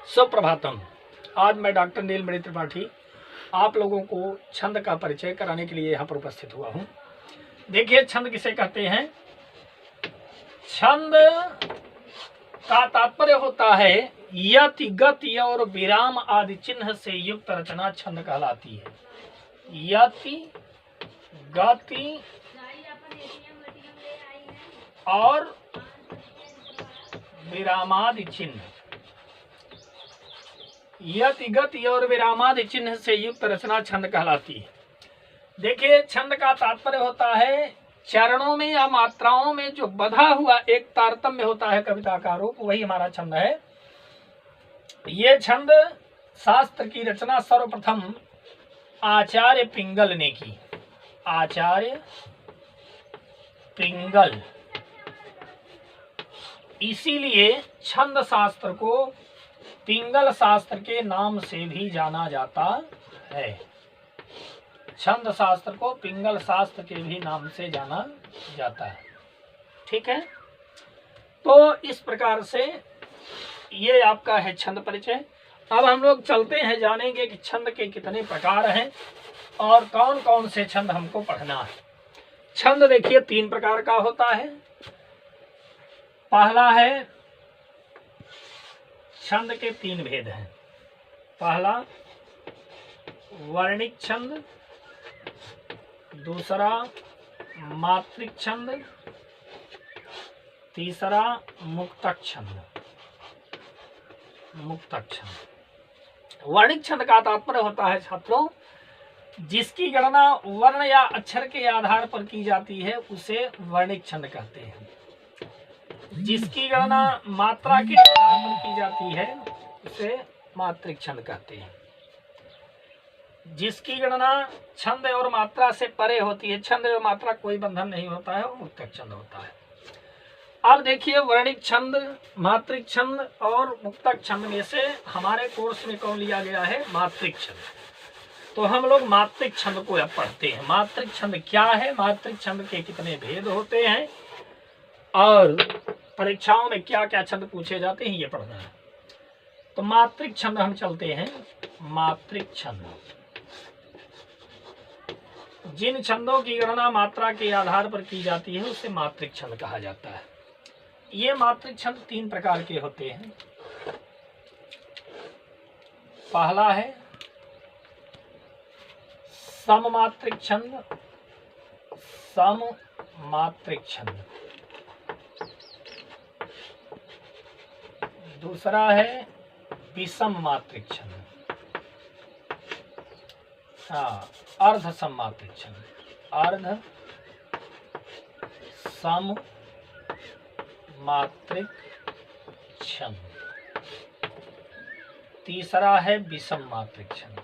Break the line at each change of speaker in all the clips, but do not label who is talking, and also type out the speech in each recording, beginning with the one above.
सुप्रभातम। आज मैं डॉक्टर नीलमणि त्रिपाठी आप लोगों को छंद का परिचय कराने के लिए यहाँ पर उपस्थित हुआ हूँ। देखिए, छंद किसे कहते हैं। छंद का तात्पर्य होता है यति गति और विराम आदि चिन्ह से युक्त रचना छंद कहलाती है। यति गति और विरामादि चिन्ह, यति गति और विरामादि चिन्ह से युक्त रचना छंद कहलाती है। देखिए, छंद का तात्पर्य होता है चरणों में या मात्राओं में जो बधा हुआ एक तारतम्य होता है कविता का रूप, वही हमारा छंद है। ये छंद शास्त्र की रचना सर्वप्रथम आचार्य पिंगल ने की। आचार्य पिंगल, इसीलिए छंद शास्त्र को पिंगल शास्त्र के नाम से भी जाना जाता है। छंद शास्त्र को पिंगल शास्त्र के भी नाम से जाना जाता है। ठीक है, तो इस प्रकार से ये आपका है छंद परिचय। अब हम लोग चलते हैं, जानेंगे कि छंद के कितने प्रकार हैं और कौन कौन से छंद हमको पढ़ना है। छंद देखिए 3 प्रकार का होता है। पहला है, छंद के 3 भेद हैं। पहला वर्णिक छंद, दूसरा मात्रिक छंद, तीसरा मुक्तक छंद। मुक्तक छंद। वर्णिक छंद का तात्पर्य होता है छात्रों, जिसकी गणना वर्ण या अक्षर के आधार पर की जाती है उसे वर्णिक छंद कहते हैं। जिसकी गणना मात्रा के आधार पर की जाती है उसे मात्रिक छंद कहते हैं। जिसकी गणना छंद और मात्रा से परे होती है, छंद और मात्रा कोई बंधन नहीं होता है, वो मुक्तक छंद होता है। अब देखिए, वर्णिक छंद, मात्रिक छंद और मुक्तक छंद में से हमारे कोर्स में कौन लिया गया है? मात्रिक छंद। तो हम लोग मात्रिक छंद को अब पढ़ते हैं। मात्रिक छंद क्या है, मात्रिक छंद के कितने भेद होते हैं और परीक्षाओं में क्या क्या छंद पूछे जाते हैं, ये पढ़ना है। तो मात्रिक छंद हम चलते हैं। मात्रिक छंद, जिन छंदों की गणना मात्रा के आधार पर की जाती है उसे मात्रिक छंद कहा जाता है। ये मात्रिक छंद 3 प्रकार के होते हैं। पहला है सममात्रिक छंद। सममात्रिक छंद। दूसरा है विषम मात्रिक छंद। हाँ, अर्ध सममात्रिक छंद। अर्ध सम मात्रिक छंद। तीसरा है विषम मात्रिक छंद।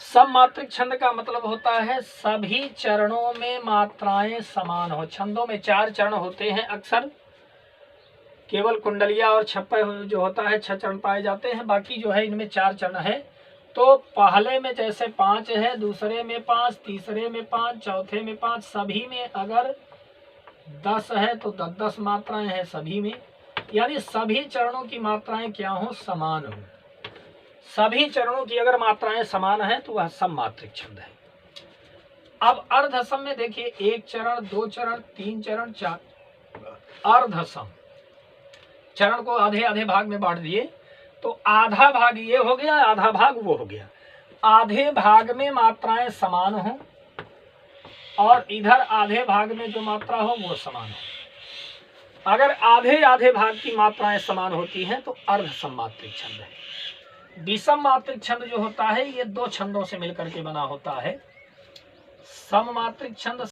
सममात्रिक छंद का मतलब होता है सभी चरणों में मात्राएं समान हो। छंदों में 4 चरण होते हैं अक्सर, केवल कुंडलिया और छप्पा जो होता है 6 चरण पाए जाते हैं, बाकी जो है इनमें 4 चरण है। तो पहले में जैसे 5 है, दूसरे में 5, तीसरे में 5, चौथे में 5, सभी में अगर 10 है तो 10-10 मात्राएं हैं सभी में, यानी सभी चरणों की मात्राएं क्या हो? समान हो। सभी चरणों की अगर मात्राएं समान है तो वह सममात्रिक छंद है। अब अर्धसम में देखिए, 1 चरण, 2 चरण, 3 चरण, 4। अर्धसम चरण को आधे आधे भाग में बांट दिए, तो आधा भाग ये हो गया, आधा भाग वो हो गया। आधे भाग में मात्राएं समान हो और इधर आधे भाग में जो मात्रा हो वो समान हो। अगर आधे आधे भाग की मात्राएं समान होती हैं तो अर्ध सममात्रिक छंद है। विषम मात्रिक छंद जो होता है ये 2 छंदों से मिलकर के बना होता है। सममात्रिक छंद